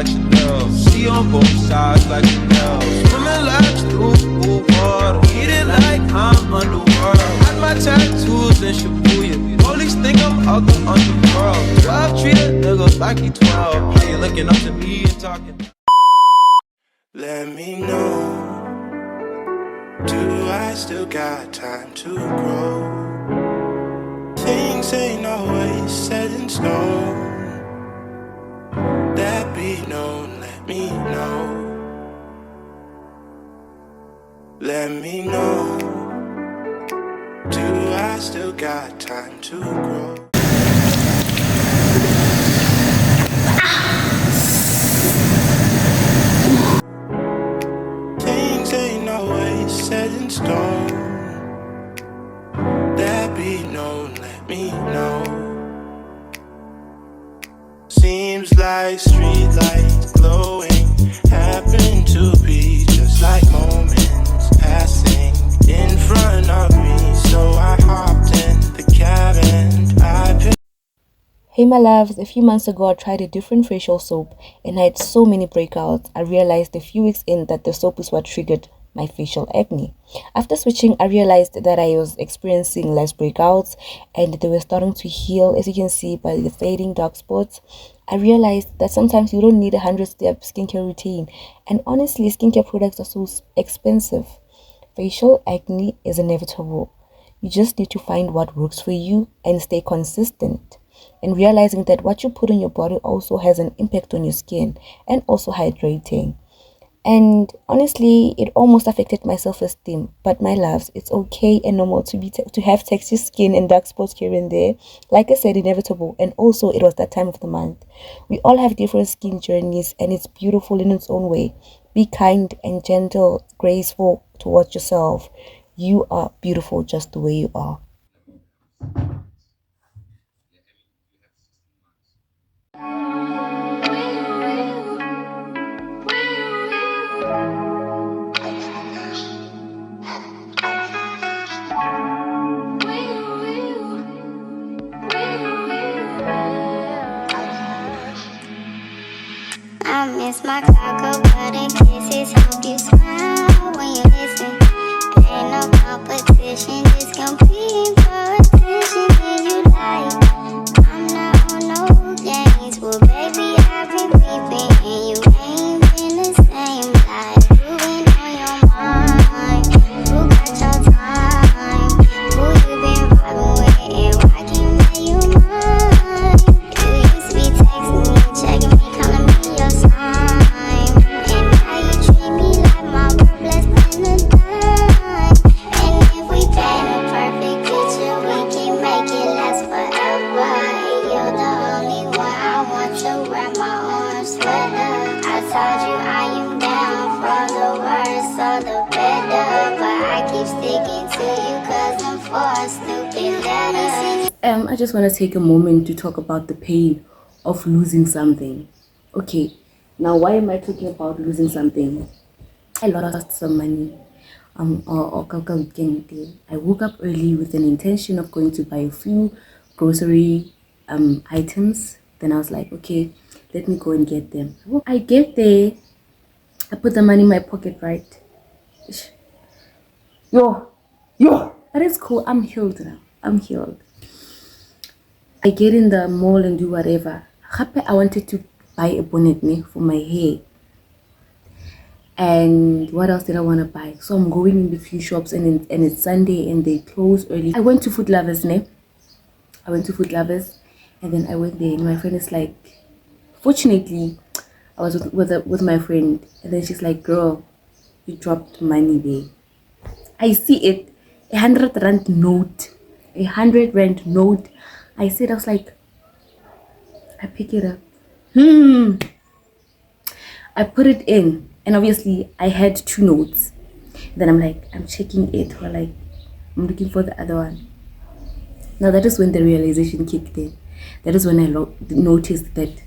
like Chanel. See on both sides like Chanel. Swimming laps through cool water. Eat it like I'm underworld. Had my tattoos in Shibuya. Police think I'm out the underworld. 12 treat a nigga like he 12. How you looking up to me and talking? Let me know. Do I still got time to grow? Things ain't always set in stone. That be known, let me know. Let me know. Do I still got time to grow? Things ain't always set in stone. That be known, let me know. Seems like street lights glowing happen to be just like moments passing in front of me. So I hopped in the cab and I picked. Hey my loves, a few months ago I tried a different facial soap and I had so many breakouts. I realized a few weeks in that the soap is what triggered my facial acne. After switching, I realized that I was experiencing less breakouts and they were starting to heal, as you can see by the fading dark spots. I realized that sometimes you don't need a 100-step skincare routine, and honestly skincare products are so expensive. Facial acne is inevitable. You just need to find what works for you and stay consistent. And realizing that what you put on your body also has an impact on your skin and also hydrating. And honestly, it almost affected my self-esteem. But my loves, it's okay and normal to have texture skin and dark spots here and there. Like I said, inevitable. And also, it was that time of the month. We all have different skin journeys, and it's beautiful in its own way. Be kind and gentle, graceful towards yourself. You are beautiful just the way you are. I miss my cocoa butter kisses. Hope you smile when you listen. Ain't no competition, just competing for attention. Do you like? I'm not on no games. Well, baby, I've been peeping and you ain't been the same. Like you been on your mind. Who got your time? Who you been vibing with and why can't make you mine? You used to be texting me, checking me, calling me your sign. And now you treat me like my world less than a dime. And if we paint a perfect picture, we can make it last forever. And you're the only one I want to wear my orange sweater. I told you I am down for the worse or the better, but I keep sticking to you cause I'm for a stupid letter. I just want to take a moment to talk about the pain of losing something. Okay, now why am I talking about losing something? I lost some money or Kaka weekend day. I woke up early with an intention of going to buy a few grocery items. Then I was like, okay, let me go and get them. I get there, I put the money in my pocket, right? Yo, that is cool. I'm healed now. I'm healed. I get in the mall and do whatever. I wanted to buy a bonnet for my hair. And what else did I want to buy? So I'm going in between shops and it's Sunday and they close early. I went to Foot Lovers, I went to Foot Lovers and then I went there and my friend is like, fortunately, I was with my friend and then she's like, girl, you dropped money there. I see it, 100 rand note, 100 rand note. I was like, I pick it up. I put it in, and obviously I had 2 notes. Then I'm like, I'm checking it, or like, I'm looking for the other one. Now that is when the realization kicked in. That is when I noticed that.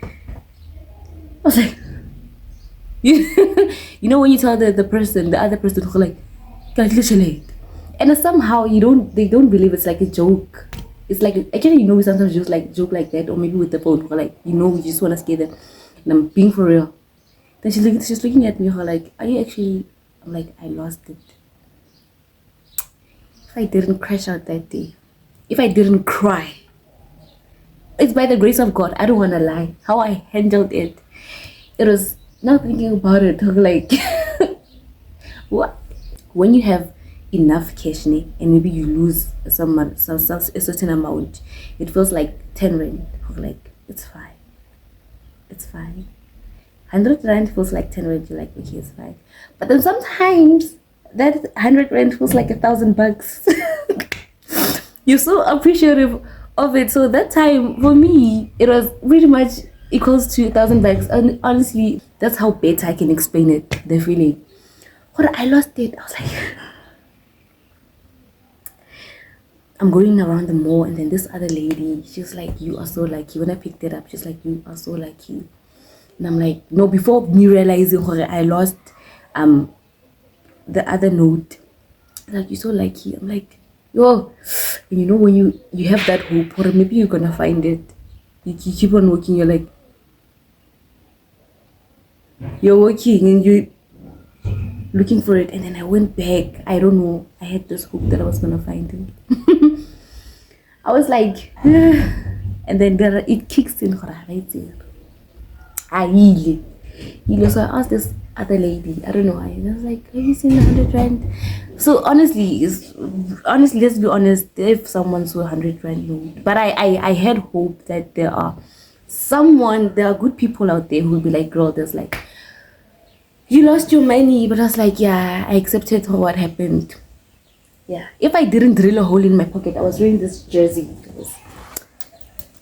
I was like, you know when you tell the other person who like, and somehow they don't believe it's like a joke. It's like, actually, we sometimes just like joke like that, or maybe with the phone, or like, we just want to scare them. And I'm being for real. Then she's looking at me, her like, are you actually? I'm like, I lost it. If I didn't crash out that day, if I didn't cry, it's by the grace of God. I don't want to lie. How I handled it, it was not thinking about it. Like, what? When you have enough cash and maybe you lose some a certain amount, it feels like 10 rand. Like, it's fine. It's fine. 100 rand feels like 10 rand. You're like, okay, it's fine. But then sometimes that 100 rand feels like $1,000. You're so appreciative of it. So that time for me, it was pretty much equals to $1,000. And honestly, that's how better I can explain it. The feeling. When I lost it, I was like, I'm going around the mall, and then this other lady, she's like, you are so lucky. When I picked it up, she's like, you are so lucky. And I'm like, no, before me realizing I lost the other note, like, you're so lucky. I'm like, yo, and you know, when you have that hope, or maybe you're gonna find it, you keep on working, you're like, you're working and you're looking for it. And then I went back, I don't know, I had this hope that I was gonna find it. I was like, and then it kicks in right there. So I asked this other lady, I don't know why, and I was like, have you seen 100 rand? So honestly, let's be honest, if someone saw 100 rand note, but I had hope that there are good people out there who will be like, girl, there's like, you lost your money. But I was like, yeah, I accepted what happened. Yeah, if I didn't drill a hole in my pocket, I was wearing this jersey.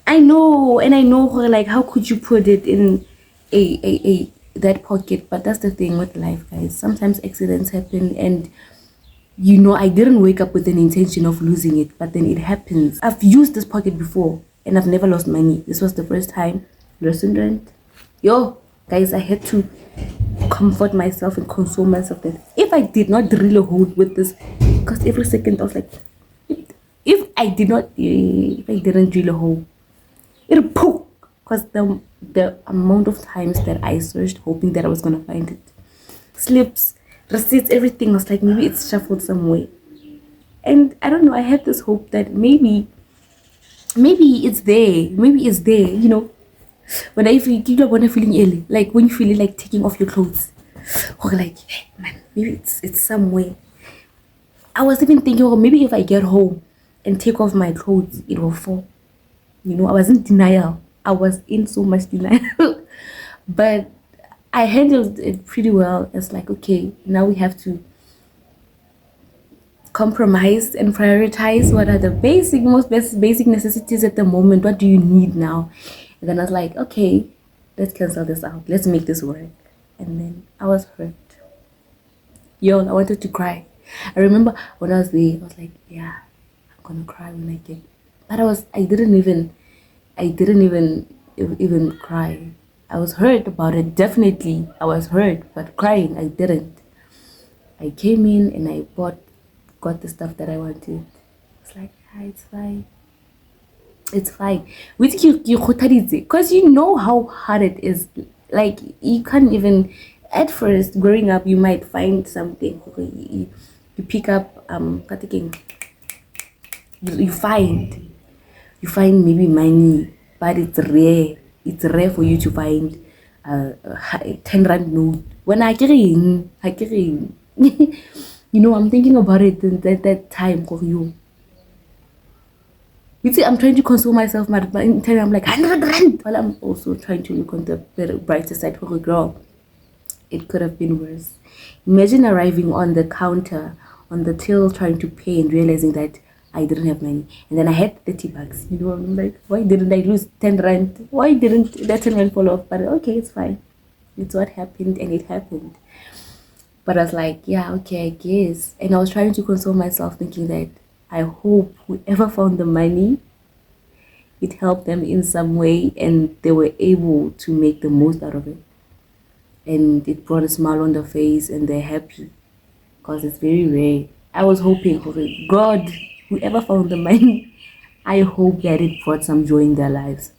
I know like, how could you put it in a that pocket? But that's the thing with life, guys. Sometimes accidents happen, and I didn't wake up with an intention of losing it, but then it happens. I've used this pocket before and I've never lost money. This was the first time. Lesson learned. Yo, guys, I had to comfort myself and console myself that if I did not drill a hole with this, because every second I was like, if I didn't drill a hole, it'll poke. Because the amount of times that I searched hoping that I was gonna find it, slips, receipts, everything was like, maybe it's shuffled somewhere. And I don't know, I had this hope that maybe it's there. When I feel feeling ill, like when you feel like taking off your clothes, or like, hey, man, maybe it's somewhere. I was even thinking, oh, maybe if I get home and take off my clothes, it will fall. I was in denial. I was in so much denial. But I handled it pretty well. It's like, okay, now we have to compromise and prioritize what are the most basic necessities at the moment. What do you need now? And then I was like, okay, let's cancel this out. Let's make this work. And then I was hurt. Yo, I wanted to cry. I remember when I was there, I was like, yeah, I'm gonna cry when I get. But I didn't even cry. I was hurt about it. Definitely, I was hurt, but crying, I didn't. I came in and I got the stuff that I wanted. It's like, yeah, it's fine. It's fine. Because you know how hard it is. Like, you can't even, at first, growing up, you might find something. You pick up, you find maybe money, but it's rare. It's rare for you to find a 10 rand note. When I get in, I'm thinking about it that time for you. You see, I'm trying to console myself, but in time I'm like, 100 rand. While I'm also trying to look on the brighter side for a girl. It could have been worse. Imagine arriving on the counter, on the till, trying to pay and realizing that I didn't have money. And then I had 30 bucks. I'm like, why didn't I lose 10 rand? Why didn't that 10 rand fall off? But okay, it's fine. It's what happened, and it happened. But I was like, yeah, okay, I guess. And I was trying to console myself, thinking that I hope whoever found the money, it helped them in some way and they were able to make the most out of it. And it brought a smile on their face and they're happy, because it's very rare. I was hoping, okay, God, whoever found the money, I hope that it brought some joy in their lives.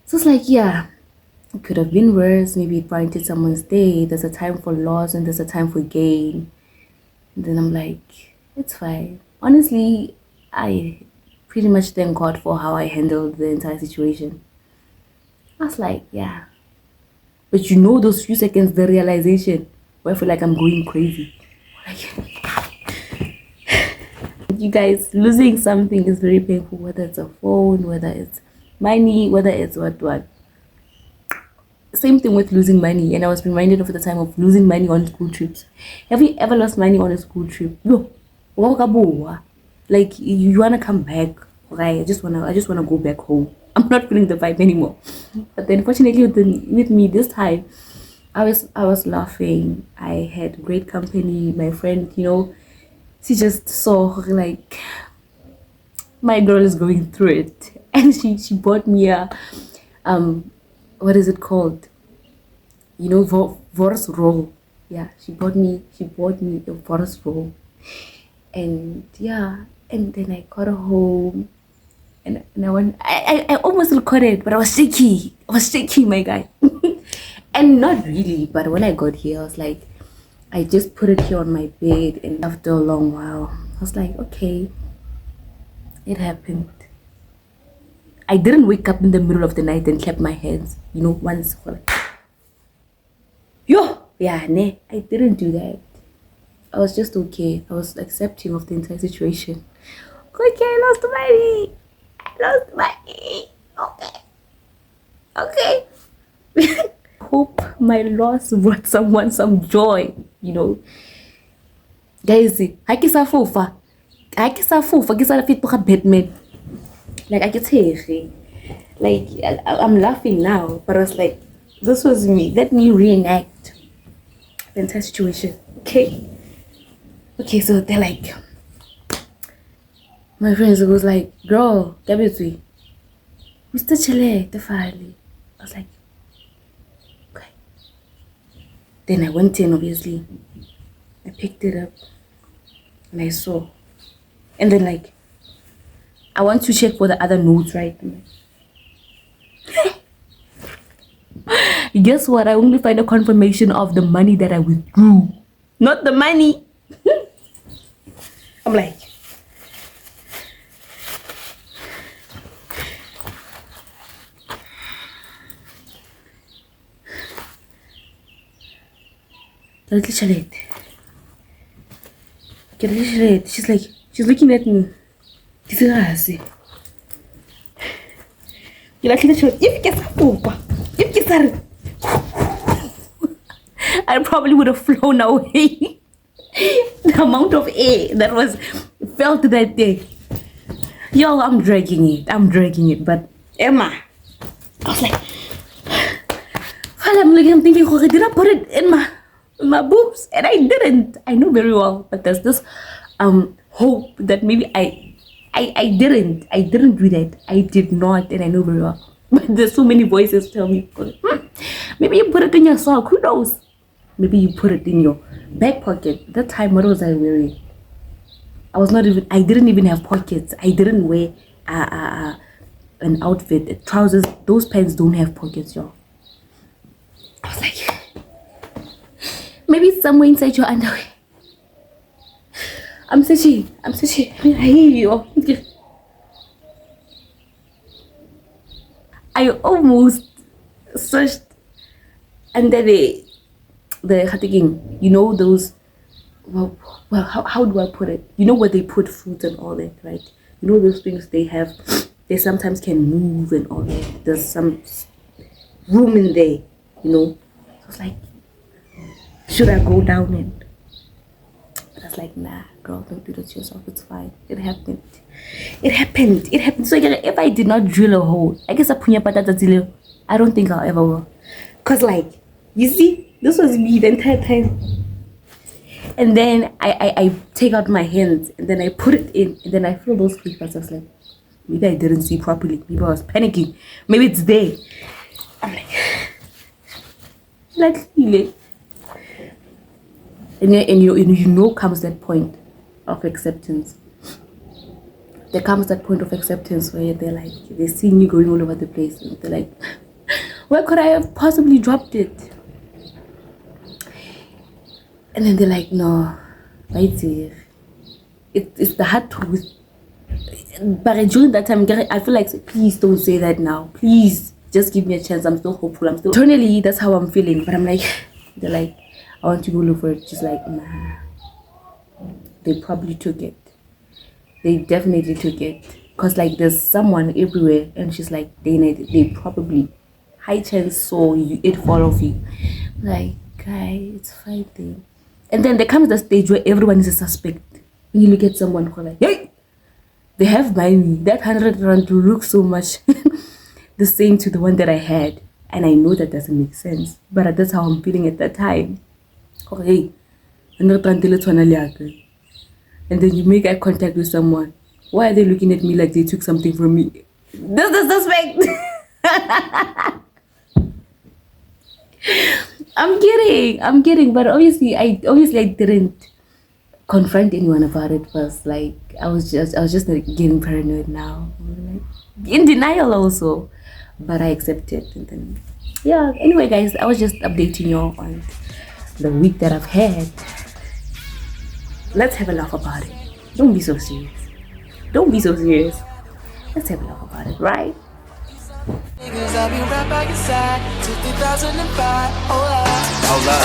So it's like, yeah, It could have been worse. Maybe it brightened someone's day. There's a time for loss and there's a time for gain. And then I'm like, it's fine. Honestly, I pretty much thank God for how I handled the entire situation. I was like, yeah. But you know, those few seconds, the realization where I feel like I'm going crazy. Like, you guys, losing something is very painful, whether it's a phone, whether it's money, whether it's what. Same thing with losing money, and I was reminded of the time of losing money on school trips. Have you ever lost money on a school trip? No. Like you wanna come back. Okay, I just wanna go back home. I'm not feeling the vibe anymore. But then fortunately with me this time, I was laughing. I had great company. My friend, she just saw like my girl is going through it. And she bought me a what is it called? Voros roll. Yeah, she bought me a Voros roll. And yeah, and then I got home and I almost recorded, but I was shaky. My guy. And not really, but when I got here, I was like, I just put it here on my bed, and after a long while, I was like, okay, it happened. I didn't wake up in the middle of the night and clap my hands, once. Yo, yeah, nah, I didn't do that. I was just okay. I was accepting of the entire situation. Okay, I lost money. Okay. Hope my loss brought someone some joy, Guys, I kiss a fofa. Kiss a fit for Batman. Like, I get here. Like, I'm laughing now, but I was like, this was me. Let me reenact the entire situation. Okay, so they're like, my friends was like, girl, Gabitwi, Mr. Chile, the family. I was like, okay. Then I went in, obviously. I picked it up and I saw. And then, like, I want to check for the other notes, right? Guess what? I only find a confirmation of the money that I withdrew, not the money. I'm like, she's like, she's looking at me. You're like, I probably would have flown away. The amount of air that was felt that day. Yo, I'm dragging it. But Emma, I was like, I'm thinking, did I put it in my boobs? And I didn't. I know very well, but there's this hope that maybe I didn't do that. I did not, and I know very well. But there's so many voices tell me, maybe you put it in your sock. Who knows? Maybe you put it in your back pocket. That time, what was I wearing? I didn't even have pockets. I didn't wear an outfit. Trousers, those pants don't have pockets, y'all. I was like, maybe it's somewhere inside your underwear. I'm searching. I hear you. I almost searched under the those, well, how do I put it? Where they put fruit and all that, right? Those things they sometimes can move and all that. There's some room in there, So I was like, should I go down and? But I was like, nah, girl, don't do that to yourself. It's fine. It happened. So if I did not drill a hole, I guess I don't think I'll ever will. Cause like, you see, this was me the entire time. And then I take out my hands and then I put it in and then I feel those creepers. I was like, maybe I didn't see properly. Maybe I was panicking. Maybe it's there. I'm like, and comes that point of acceptance. There comes that point of acceptance where they're like, they're seeing you going all over the place and they're like, Where could I have possibly dropped it? And then they're like, no, right there. It's the hard truth. But during that time, I feel like, please don't say that now. Please, just give me a chance. I'm still hopeful. I'm still internally, that's how I'm feeling. But I'm like, they're like, I want to go look for it. She's like, nah. They probably took it. They definitely took it. Because like there's someone everywhere. And she's like, they probably high chance saw you, it fall off you. Like, guy, it's fine thing. And then there comes the stage where everyone is a suspect. When you look at someone who like, hey, they have my me. That 100 rand looks so much the same to the one that I had. And I know that doesn't make sense. But that's how I'm feeling at that time. Oh, hey, 100 rand le tshwana le yaka. And then you make eye contact with someone. Why are they looking at me like they took something from me? That's the suspect. I'm kidding. But obviously I didn't confront anyone about it. Because like I was just like, getting paranoid now. Like, in denial also. But I accepted. And then yeah. Anyway, guys, I was just updating you on the week that I've had. Let's have a laugh about it. Don't be so serious. Let's have a laugh about it, right? Niggas, I'll be right by your side till 2005. Hold up.